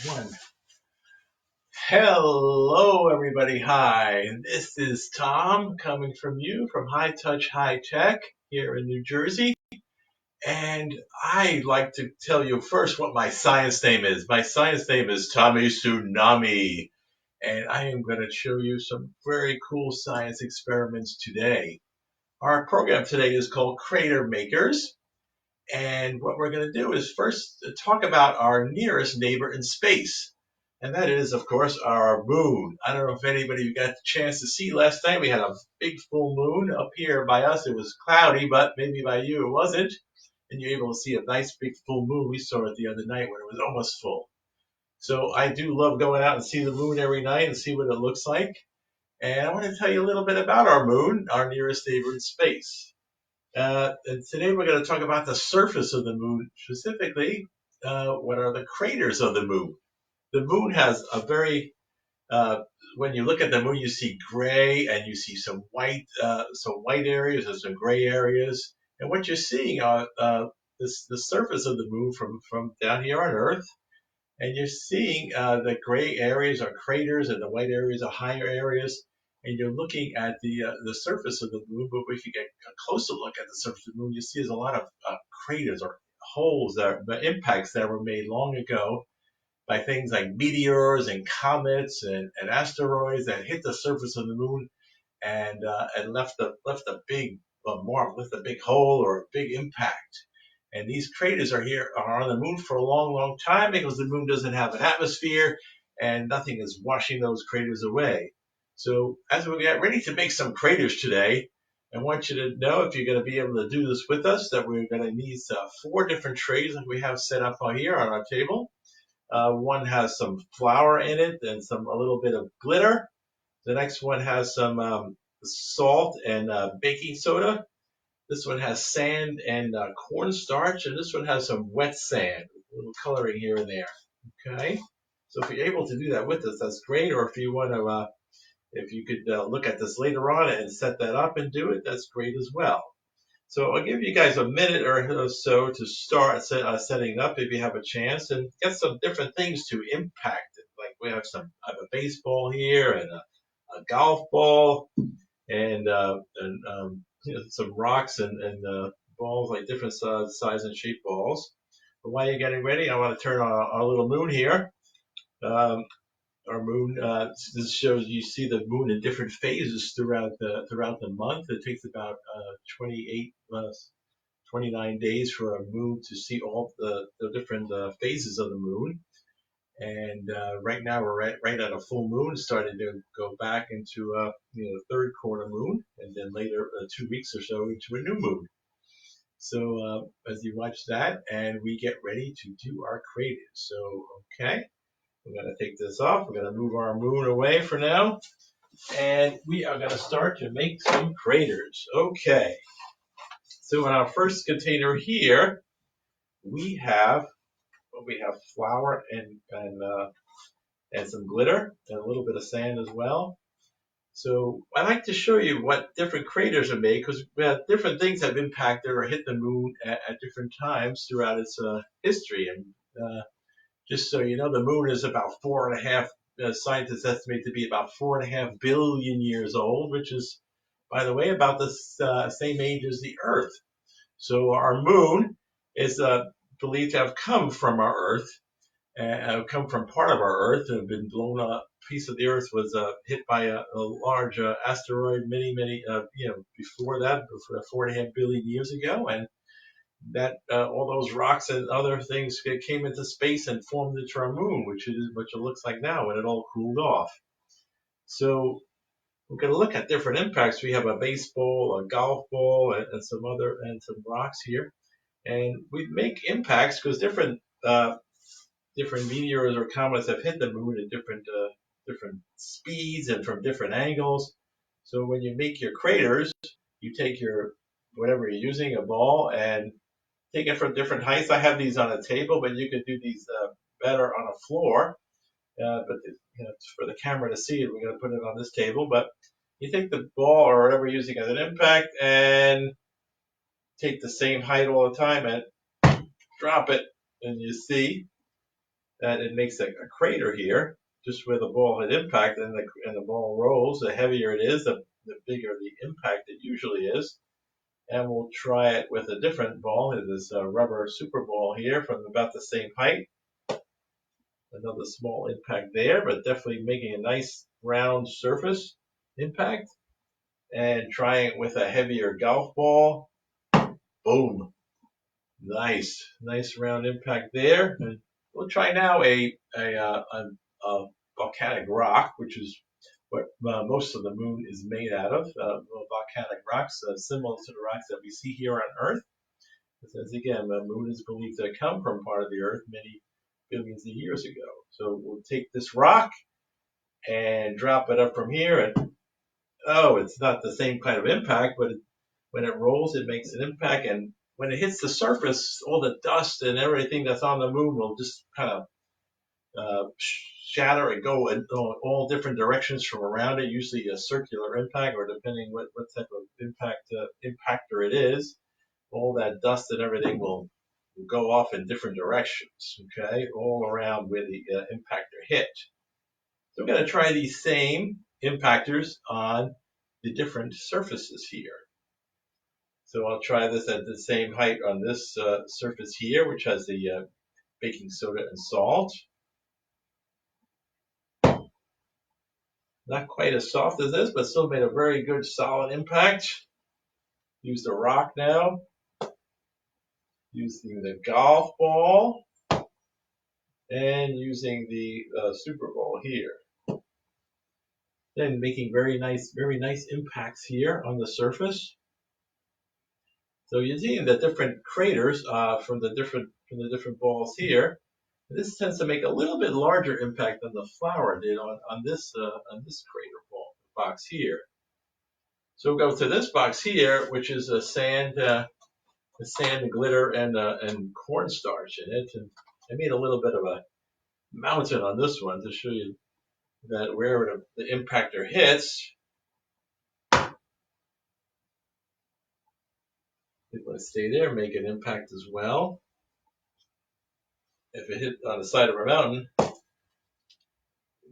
One. Hello, everybody. Hi. This is Tom coming from you from High Touch High Tech here in New Jersey. And I'd like to tell you first what my science name is. My science name is Tommy Tsunami. And I am going to show you some very cool science experiments today. Our program today is called Crater Makers. And what we're going to do is first talk about our nearest neighbor in space. And that is, of course, our moon. I don't know if anybody got the chance to see last night. We had a big full moon up here by us. It was cloudy, but maybe by you it wasn't. And you're able to see a nice big full moon. We saw it the other night when it was almost full. So I do love going out and see the moon every night and see what it looks like. And I want to tell you a little bit about our moon, our nearest neighbor in space. And today we're going to talk about the surface of the moon, specifically what are the craters of the moon. The moon has a very, when you look at the moon, you see gray and you see some white areas and some gray areas. And what you're seeing are the surface of the moon from down here on Earth. And you're seeing the gray areas are craters and the white areas are higher areas. And you're looking at the surface of the moon, but if you get a closer look at the surface of the moon, you see there's a lot of craters or holes, the impacts that were made long ago by things like meteors and comets and asteroids that hit the surface of the moon and left a big mark, left a big hole or a big impact. And these craters are on the moon for a long, long time because the moon doesn't have an atmosphere and nothing is washing those craters away. So as we get ready to make some craters today, I want you to know, if you're going to be able to do this with us, that we're going to need 4 different trays that we have set up on here on our table. One has some flour in it and a little bit of glitter. The next one has some salt and baking soda. This one has sand and cornstarch, and this one has some wet sand, a little coloring here and there. Okay, so if you're able to do that with us, that's great. Or if you want to, if you could look at this later on and set that up and do it, that's great as well. So I'll give you guys a minute or so to start setting it up if you have a chance, and get some different things to impact it. Like I have a baseball here and a golf ball and some rocks and balls, like different size and shape balls. But while you're getting ready, I want to turn on our little moon here. Our moon, this shows you see the moon in different phases throughout the month. It takes about 29 days for a moon to see all the different phases of the moon. And right now we're right at a full moon, starting to go back into the third quarter moon, and then later 2 weeks or so into a new moon. So as you watch that, and we get ready to do our craters. So okay, we're going to take this off. We're going to move our moon away for now, and we are going to start to make some craters. Okay. So in our first container here, we have flour and some glitter and a little bit of sand as well. So I like to show you what different craters are made, because different things have impacted or hit the moon at different times throughout its history. And just so you know, the moon is about 4.5. Scientists estimate to be about 4.5 billion years old, which is, by the way, about the same age as the Earth. So our moon is believed to have come from our Earth, come from part of our Earth, and have been blown up. A piece of the Earth was hit by a large asteroid many before that, 4.5 billion years ago, and that all those rocks and other things came into space and formed into our moon, which it looks like now when it all cooled off. So we're going to look at different impacts. We have a baseball, a golf ball, and some rocks here, and we make impacts because different meteors or comets have hit the moon at different speeds and from different angles. So when you make your craters, you take your whatever you're using, a ball, and take it from different heights. I have these on a table, but you could do these better on a floor. But for the camera to see it, we're going to put it on this table. But you take the ball or whatever you're using as an impact and take the same height all the time and drop it, and you see that it makes a crater here, just where the ball had impact, and the ball rolls. The heavier it is, the bigger the impact it usually is. And we'll try it with a different ball. This rubber super ball here from about the same height. Another small impact there, but definitely making a nice round surface impact. And trying it with a heavier golf ball. Boom. Nice round impact there. And we'll try now a volcanic rock, which is what most of the moon is made out of. Volcanic rocks, similar to the rocks that we see here on Earth. Because again, the moon is believed to come from part of the Earth many billions of years ago. So we'll take this rock and drop it up from here, and it's not the same kind of impact, but when it rolls, it makes an impact, and when it hits the surface, all the dust and everything that's on the moon will just kind of shatter and go in all different directions from around it. Usually a circular impact, or depending what type of impactor it is, all that dust and everything will go off in different directions. Okay, all around where the impactor hit. So we're going to try these same impactors on the different surfaces here. So I'll try this at the same height on this surface here, which has the baking soda and salt. Not quite as soft as this, but still made a very good solid impact. Use the rock now. Using the golf ball. And using the super ball here. Then making very nice impacts here on the surface. So you're seeing the different craters from the different balls here. This tends to make a little bit larger impact than the flower did on this crater box here. So we'll go to this box here, which is a sand, glitter, and cornstarch in it. And I made a little bit of a mountain on this one to show you that wherever the impactor hits, it's going to stay there, make an impact as well. If it hit on the side of a mountain, it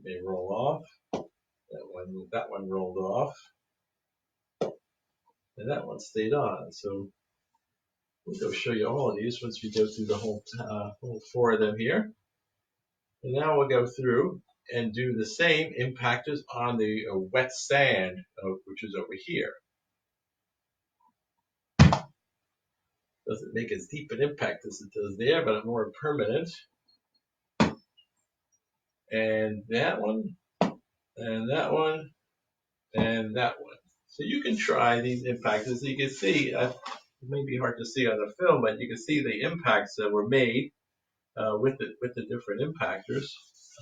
may roll off. That one rolled off, and that one stayed on. So we'll go show you all of these once we go through the whole 4 of them here. And now we'll go through and do the same impactors on the wet sand, which is over here. Doesn't make as deep an impact as it does there, but more permanent. And that one, and that one, and that one. So you can try these impactors. You can see, it may be hard to see on the film, but you can see the impacts that were made with the different impactors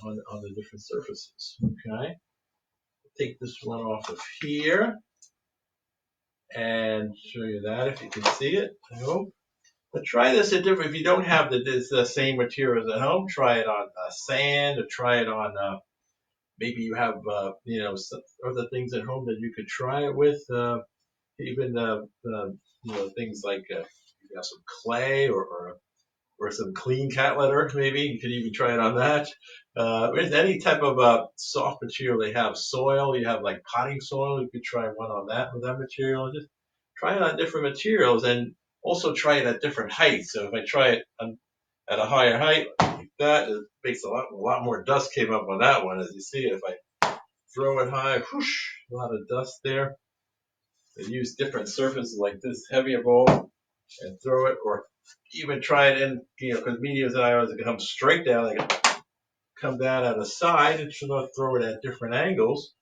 on the different surfaces. Okay, take this one off of here and show you that if you can see it. I hope. But try this at different. If you don't have the same materials at home, try it on sand, or try it on. Maybe you have some other things at home that you could try it with. Even things like you have some clay or some clean cat litter. Maybe you could even try it on that. With any type of soft material they have, soil. You have like potting soil. You could try one on that with that material. Just try it on different materials, and also try it at different heights. So if I try it at a higher height like that, it makes a lot more dust came up on that one. As you see, if I throw it high, whoosh, a lot of dust there. They use different surfaces like this heavier ball and throw it, or even try it in, because meteors and ions can come straight down. They can come down at a side and throw it at different angles.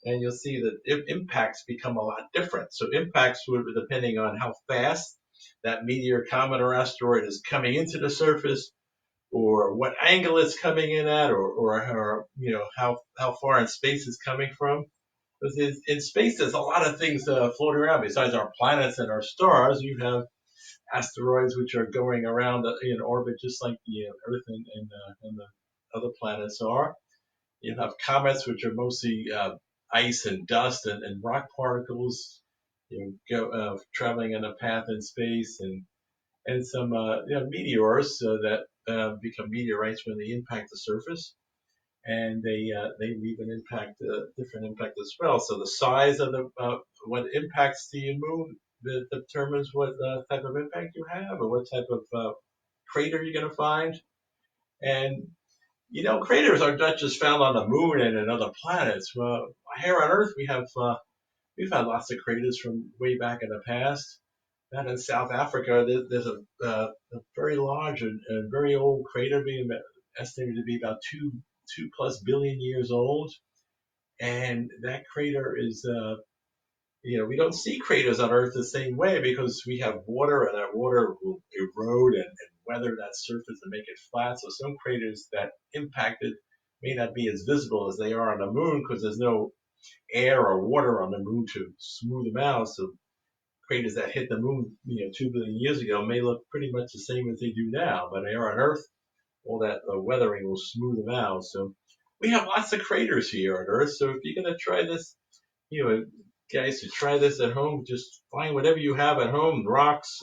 And you'll see that impacts become a lot different. So impacts would be depending on how fast that meteor, comet, or asteroid is coming into the surface, or what angle it's coming in at, or how far in space it's coming from. Because in space, there's a lot of things floating around. Besides our planets and our stars, you have asteroids which are going around in orbit just like the Earth and the other planets are. You have comets, which are mostly ice and dust and rock particles, traveling in a path in space, and some meteors that become meteorites when they impact the surface, and they leave an impact, different impact as well. So the size of the what impacts the moon that determines what type of impact you have, or what type of crater you're going to find. And craters are not just found on the moon and in other planets. Well, here on Earth, we've had lots of craters from way back in the past. Down in South Africa, there's a very large and very old crater being estimated to be about two plus billion years old. And that crater is, we don't see craters on Earth the same way because we have water, and that water will erode and weather that surface and make it flat. So some craters that impacted may not be as visible as they are on the moon because there's no air or water on the moon to smooth them out. So craters that hit the moon, 2 billion years ago may look pretty much the same as they do now. But here on Earth, all that weathering will smooth them out. So we have lots of craters here on Earth. So if you're going to try this, guys, to try this at home, just find whatever you have at home, rocks,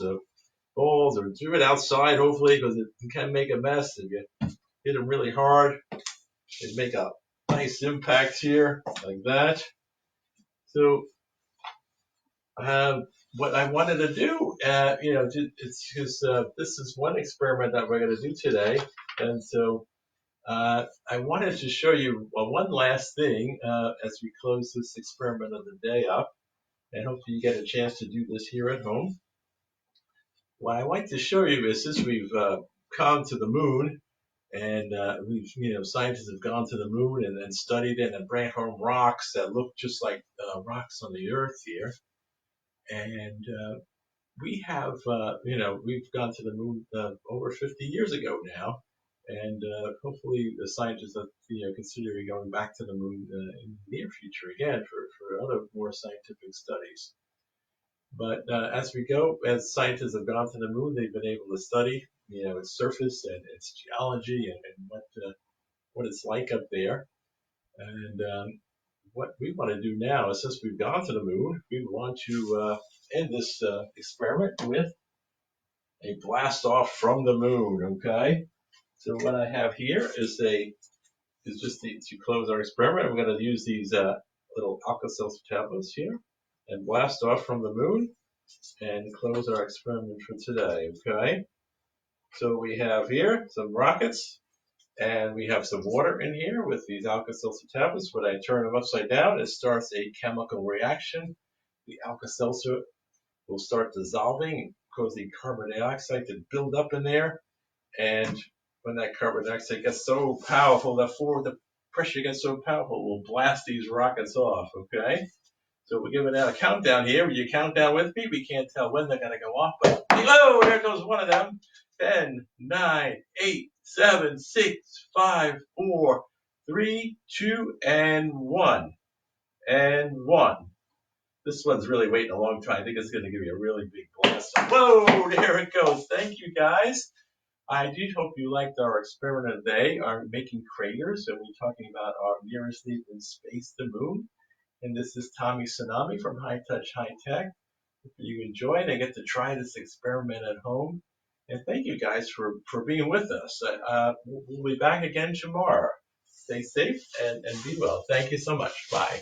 balls, or do it outside, hopefully, because it can make a mess if you hit them really hard. It make a nice impact here, like that. So what I wanted to do, it's because this is one experiment that we're going to do today, and so I wanted to show you one last thing as we close this experiment of the day up, and hopefully you get a chance to do this here at home. What I like to show you is since we've come to the moon, and scientists have gone to the moon and studied it and brought home rocks that look just like rocks on the Earth here, and we have, we've gone to the moon over 50 years ago now, and hopefully the scientists are, considering going back to the moon in the near future again for other more scientific studies. But as we go, as scientists have gone to the moon, they've been able to study, its surface and its geology and what it's like up there. And what we want to do now is, since we've gone to the moon, we want to end this experiment with a blast off from the moon. Okay. So what I have here is just to close our experiment. We're going to use these little Alka-Seltzer tablets here and blast off from the moon and close our experiment for today. Okay. So we have here some rockets, and we have some water in here with these Alka-Seltzer tablets. When I turn them upside down, it starts a chemical reaction. The Alka-Seltzer will start dissolving and cause the carbon dioxide to build up in there. And when that carbon dioxide gets so powerful, the pressure gets so powerful, we'll blast these rockets off, okay? So we're giving out a countdown here. Will you count down with me? We can't tell when they're going to go off, but oh, there goes one of them. 10, 9, 8, 7, 6, 5, 4, 3, 2, and 1. And 1. This one's really waiting a long time. I think it's going to give you a really big blast. Whoa, there it goes. Thank you, guys. I do hope you liked our experiment today, our making craters, and we're talking about our nearest neighbor in space, the moon. And this is Tommy Tsunami from High Touch High Tech. If you enjoyed and get to try this experiment at home. And thank you guys for being with us. We'll be back again tomorrow. Stay safe and be well. Thank you so much. Bye.